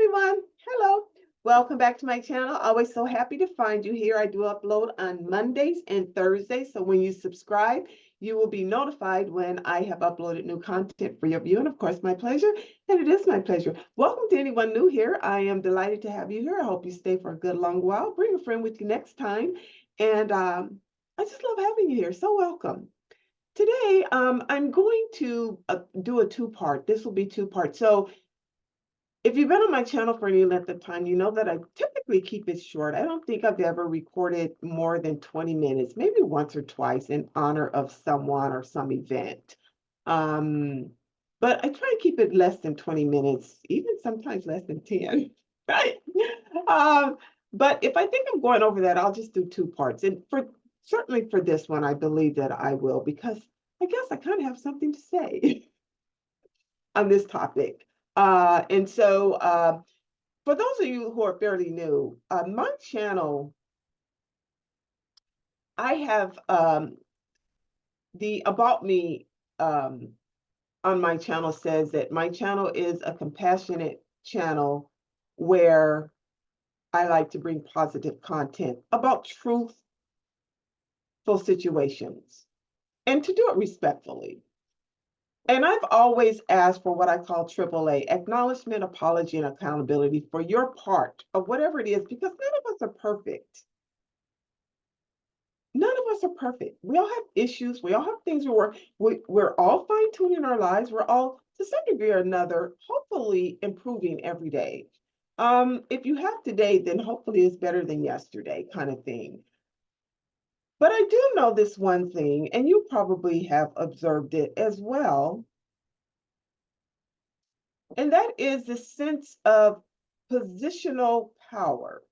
everyone. Hello. Welcome back to my channel. Always so happy to find you here. I do upload on Mondays and Thursdays. So when you subscribe, you will be notified when I have uploaded new content for your view. And of course, my pleasure. And it is my pleasure. Welcome to anyone new here. I am delighted to have you here. I hope you stay for a good long while. Bring a friend with you next time. And I just love having you here. So welcome. Today, I'm going to do a two-part. This will be two-part. So if you've been on my channel for any length of time, you know that I typically keep it short. I don't think I've ever recorded more than 20 minutes, maybe once or twice in honor of someone or some event. But I try to keep it less than 20 minutes, even sometimes less than 10, right? But if I think I'm going over that, I'll just do two parts. And certainly for this one, I believe that I will, because I guess I kind of have something to say on this topic. And so for those of you who are fairly new, my channel, I have the About Me on my channel says that my channel is a compassionate channel where I like to bring positive content about truthful situations and to do it respectfully. And I've always asked for what I call AAA, acknowledgement, apology, and accountability for your part of whatever it is, because none of us are perfect. None of us are perfect. We all have issues. We all have things we're all fine-tuning our lives. We're all, to some degree or another, hopefully improving every day. If you have today, then hopefully it's better than yesterday, kind of thing. But I do know this one thing, and you probably have observed it as well. And that is the sense of positional power,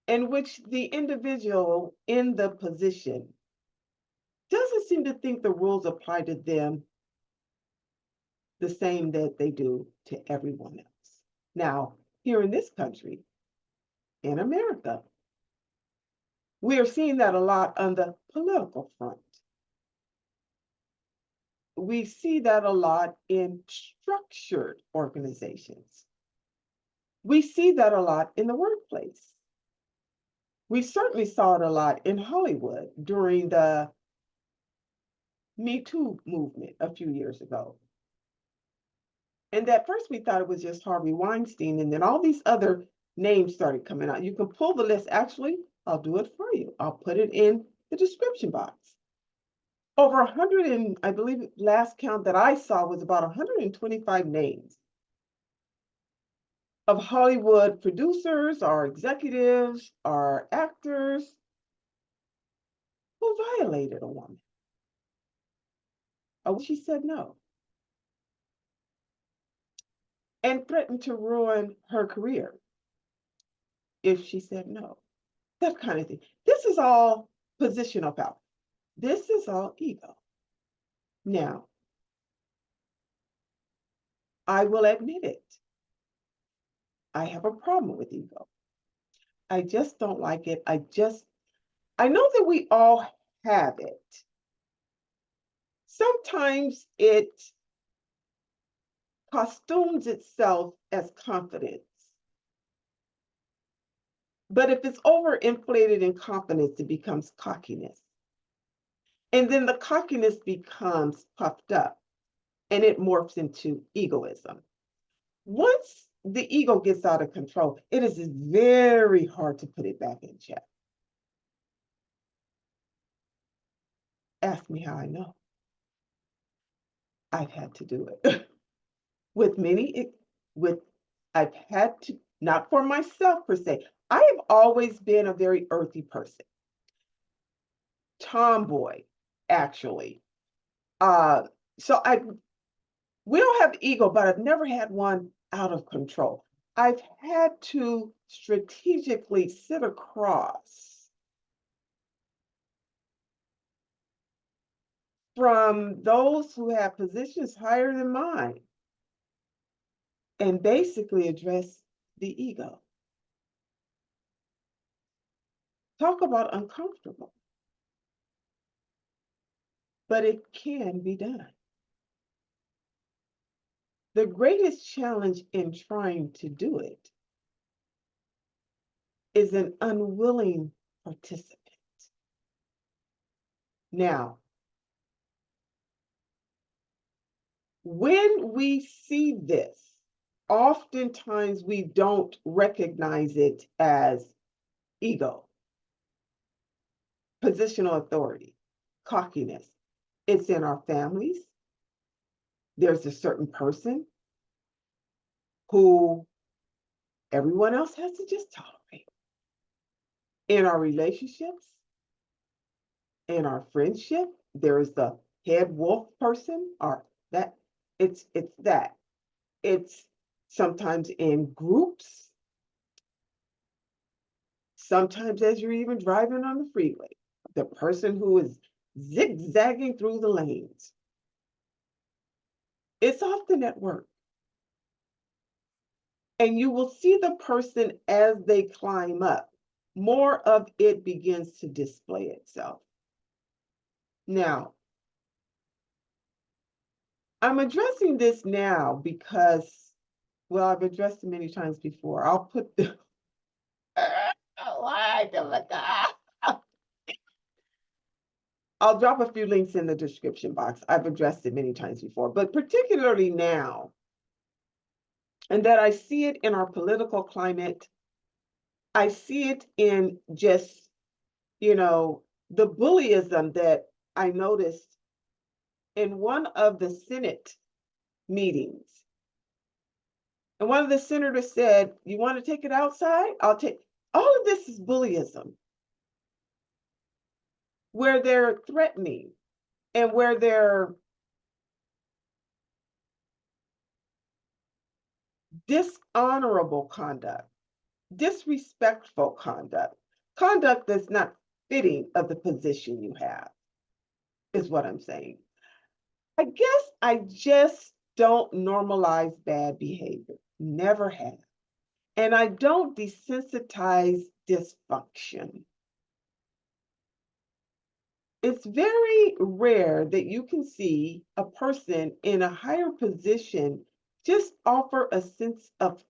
in which the individual in the position doesn't seem to think the rules apply to them the same that they do to everyone else. Now, here in this country, in America, we are seeing that a lot on the political front. We see that a lot in structured organizations. We see that a lot in the workplace. We certainly saw it a lot in Hollywood during the Me Too movement a few years ago. And at first we thought it was just Harvey Weinstein, and then all these other names started coming out. You can pull the list. Actually, I'll do it for you. I'll put it in the description box. Over 100, and I believe last count that I saw was about 125 names of Hollywood producers or executives or actors who violated a woman. She said no. And threatened to ruin her career if she said no. That kind of thing. This is all positional power. This is all ego. Now, I will admit it. I have a problem with ego. I just don't like it. I know that we all have it. Sometimes it costumes itself as confidence. But if it's overinflated in confidence, it becomes cockiness. And then the cockiness becomes puffed up and it morphs into egoism. Once the ego gets out of control, it is very hard to put it back in check. Ask me how I know. I've had to do it. I've had to, not for myself per se. I have always been a very earthy person. Tomboy, actually. We don't have ego, but I've never had one out of control. I've had to strategically sit across from those who have positions higher than mine and basically address the ego. Talk about uncomfortable. But it can be done. The greatest challenge in trying to do it is an unwilling participant. Now, when we see this, oftentimes we don't recognize it as ego, positional authority, cockiness. It's in our families. There's a certain person who everyone else has to just tolerate. In our relationships, in our friendship, there is the head wolf person, or that it's that. It's sometimes in groups, sometimes as you're even driving on the freeway, the person who is zigzagging through the lanes. It's often at work. And you will see the person as they climb up. More of it begins to display itself. Now, I'm addressing this now because, well, I've addressed it many times before. I'll put the I'll drop a few links in the description box. I've addressed it many times before, but particularly now, and that I see it in our political climate. I see it in just, the bullyism that I noticed in one of the Senate meetings. And one of the senators said, "You want to take it outside? I'll take." All of this is bullyism, where they're threatening and where they're dishonorable conduct, disrespectful conduct, conduct that's not fitting of the position you have, is what I'm saying. I guess I just don't normalize bad behavior, never have. And I don't desensitize dysfunction. It's very rare that you can see a person in a higher position just offer a sense of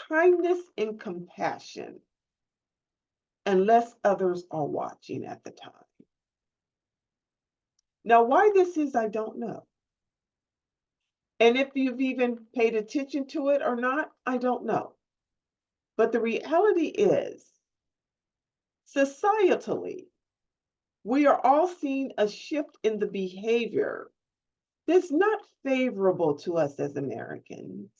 kindness and compassion unless others are watching at the time. Now, why this is, I don't know. And if you've even paid attention to it or not, I don't know. But the reality is, societally, we are all seeing a shift in the behavior that's not favorable to us as Americans.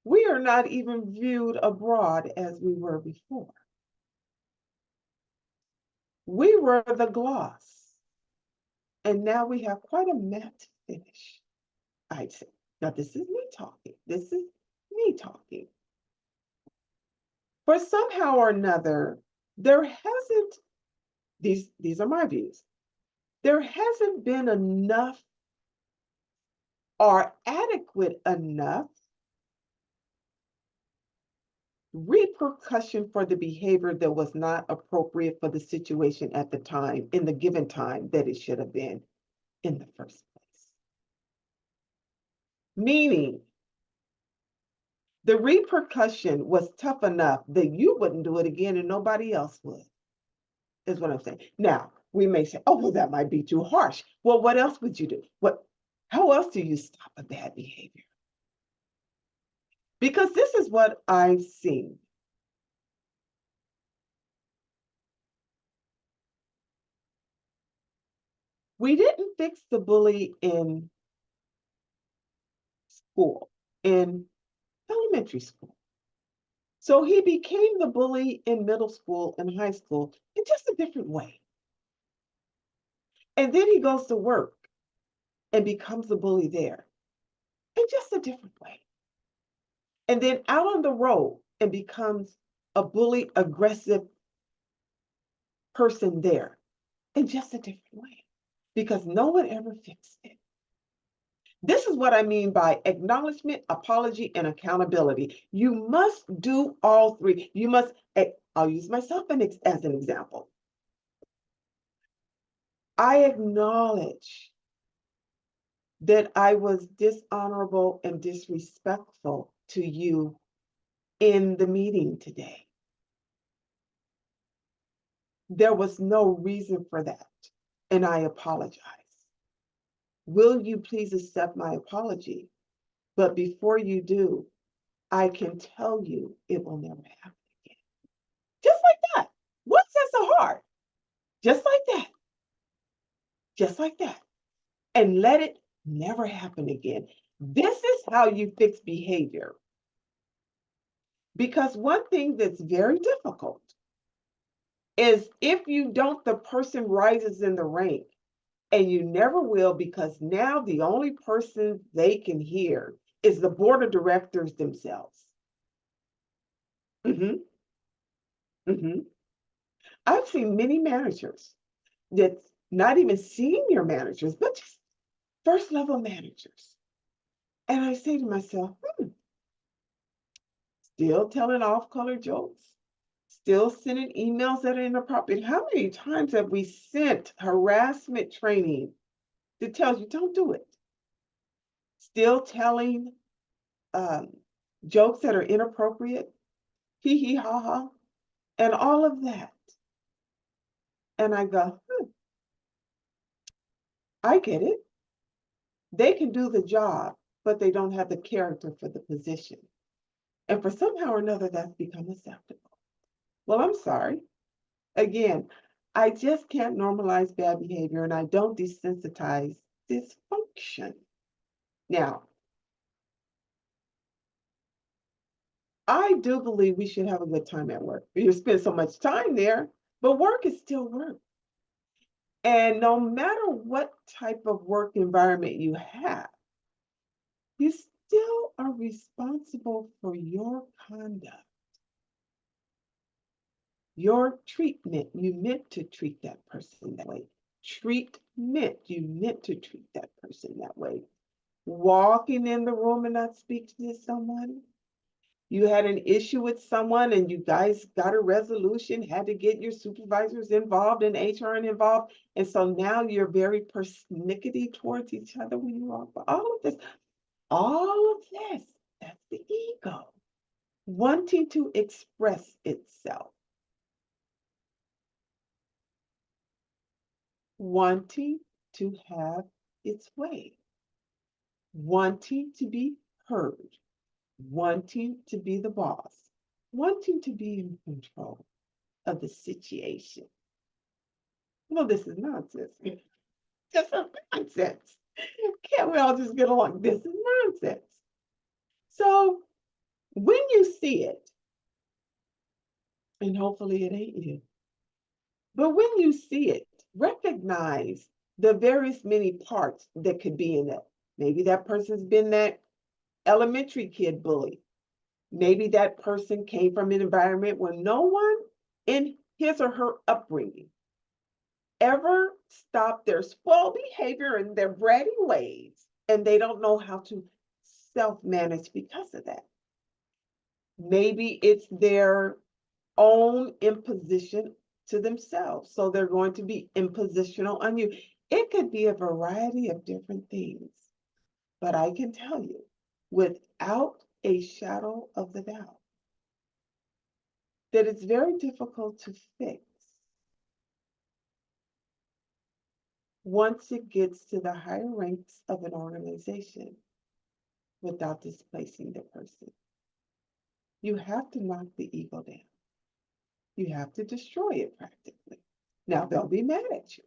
We are not even viewed abroad as we were before. We were the gloss, and now we have quite a matte finish, I'd say. Now, this is me talking. This is me talking. For somehow or another, there hasn't, these are my views, there hasn't been enough or adequate enough repercussion for the behavior that was not appropriate for the situation at the time, in the given time that it should have been in the first place. Meaning, the repercussion was tough enough that you wouldn't do it again and nobody else would, is what I'm saying. Now, we may say, "Oh, well, that might be too harsh." Well, what else would you do? How else do you stop a bad behavior? Because this is what I've seen. We didn't fix the bully in school, in elementary school. So he became the bully in middle school and high school in just a different way. And then he goes to work and becomes the bully there in just a different way. And then out on the road and becomes a bully, aggressive person there in just a different way, because no one ever fixed it. This is what I mean by acknowledgement, apology, and accountability. You must do all three. You must, I'll use myself as an example. I acknowledge that I was dishonorable and disrespectful to you in the meeting today. There was no reason for that, and I apologize. Will you please accept my apology? But before you do, I can tell you it will never happen again. Just like that. What's that so hard? Just like that. Just like that. And let it never happen again. This is how you fix behavior. Because one thing that's very difficult is if you don't, the person rises in the rank, and you never will, because now the only person they can hear is the board of directors themselves. Mm-hmm. Mm-hmm. I've seen many managers that's not even senior managers, but just first level managers. And I say to myself, still telling off color jokes, still sending emails that are inappropriate. How many times have we sent harassment training that tells you don't do it? Still telling jokes that are inappropriate, hee hee ha ha, and all of that. And I go, I get it. They can do the job, but they don't have the character for the position. And for somehow or another, that's become acceptable. Well, I'm sorry. Again, I just can't normalize bad behavior, and I don't desensitize dysfunction. Now, I do believe we should have a good time at work. You spend so much time there, but work is still work. And no matter what type of work environment you have, you still are responsible for your conduct, your treatment. You meant to treat that person that way. Treatment, you meant to treat that person that way. Walking in the room and not speaking to someone. You had an issue with someone and you guys got a resolution, had to get your supervisors involved and HR involved. And so now you're very persnickety towards each other when you walk. All of this, that's the ego wanting to express itself, wanting to have its way, wanting to be heard, wanting to be the boss, wanting to be in control of the situation. Well, this is nonsense. This is nonsense. Can't we all just get along? This is nonsense. So when you see it, and hopefully it ain't you, but when you see it, recognize the various many parts that could be in it. Maybe that person's been that elementary kid bully. Maybe that person came from an environment where no one in his or her upbringing ever stopped their spoiled behavior and their bratty ways, and they don't know how to self-manage because of that. Maybe it's their own imposition to themselves, so they're going to be impositional on you. It could be a variety of different things, but I can tell you, without a shadow of the doubt, that it's very difficult to fix once it gets to the higher ranks of an organization without displacing the person. You have to knock the ego down. You have to destroy it practically. Now, they'll be mad at you.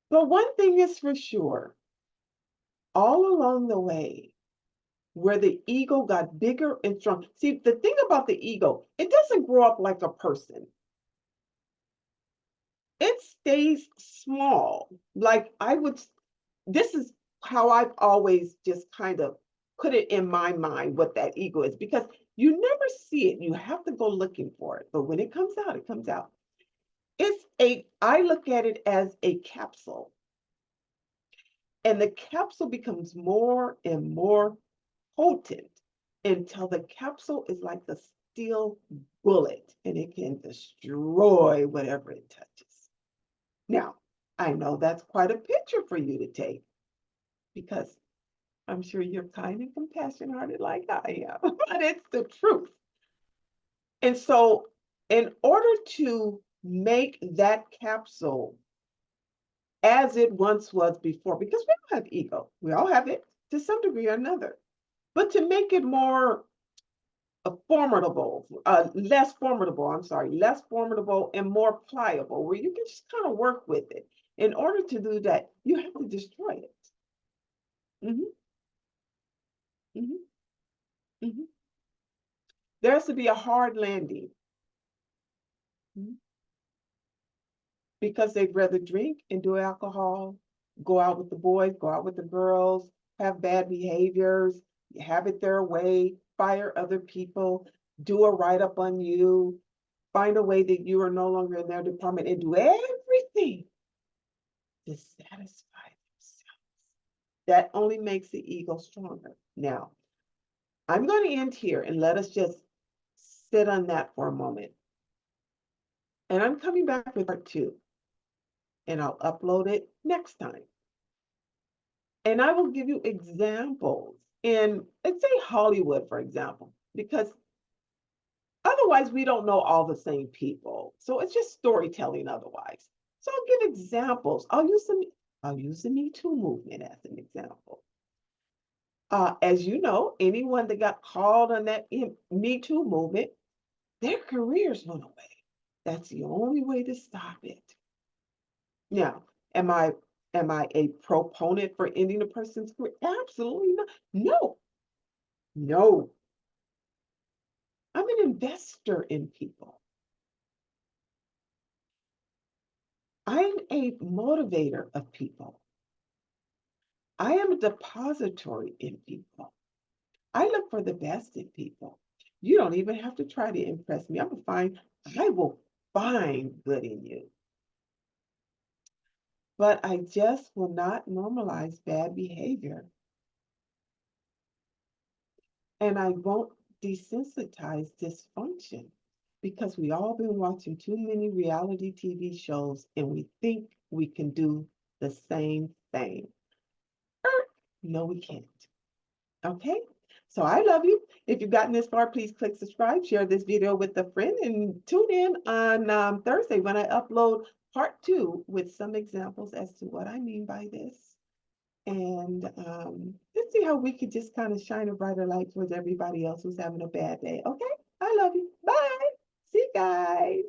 But one thing is for sure, all along the way, where the ego got bigger and strong. See, the thing about the ego, it doesn't grow up like a person. It stays small. This is how I've always just kind of put it in my mind what that ego is, because you never see it. You have to go looking for it. But when it comes out, it comes out. I look at it as a capsule. And the capsule becomes more and more potent until the capsule is like a steel bullet and it can destroy whatever it touches. Now, I know that's quite a picture for you to take because I'm sure you're kind and compassionate-hearted like I am, but it's the truth. And so, in order to make that capsule as it once was before, because we all have ego, we all have it to some degree or another, but to make it more less formidable, I'm sorry, less formidable and more pliable, where you can just kind of work with it. In order to do that, you have to destroy it. Mhm, mhm, mhm. There has to be a hard landing. Mhm. Because they'd rather drink and do alcohol, go out with the boys, go out with the girls, have bad behaviors, have it their way, fire other people, do a write-up on you, find a way that you are no longer in their department, and do everything to satisfy themselves. That only makes the ego stronger. Now, I'm going to end here and let us just sit on that for a moment. And I'm coming back with part two, and I'll upload it next time. And I will give you examples in, let's say, Hollywood, for example, because otherwise we don't know all the same people. So it's just storytelling otherwise. So I'll give examples. I'll use the Me Too movement as an example. As you know, anyone that got called on that Me Too movement, their careers went away. That's the only way to stop it. Now, am I a proponent for ending a person's career? Absolutely not. No, no. I'm an investor in people. I'm a motivator of people. I am a depository in people. I look for the best in people. You don't even have to try to impress me. I will find good in you. But I just will not normalize bad behavior. And I won't desensitize dysfunction because we all been watching too many reality TV shows and we think we can do the same thing. No, we can't. Okay? So I love you. If you've gotten this far, please click subscribe, share this video with a friend, and tune in on Thursday when I upload part two with some examples as to what I mean by this. And let's see how we could just kind of shine a brighter light towards everybody else who's having a bad day. Okay? I love you. Bye. See you guys.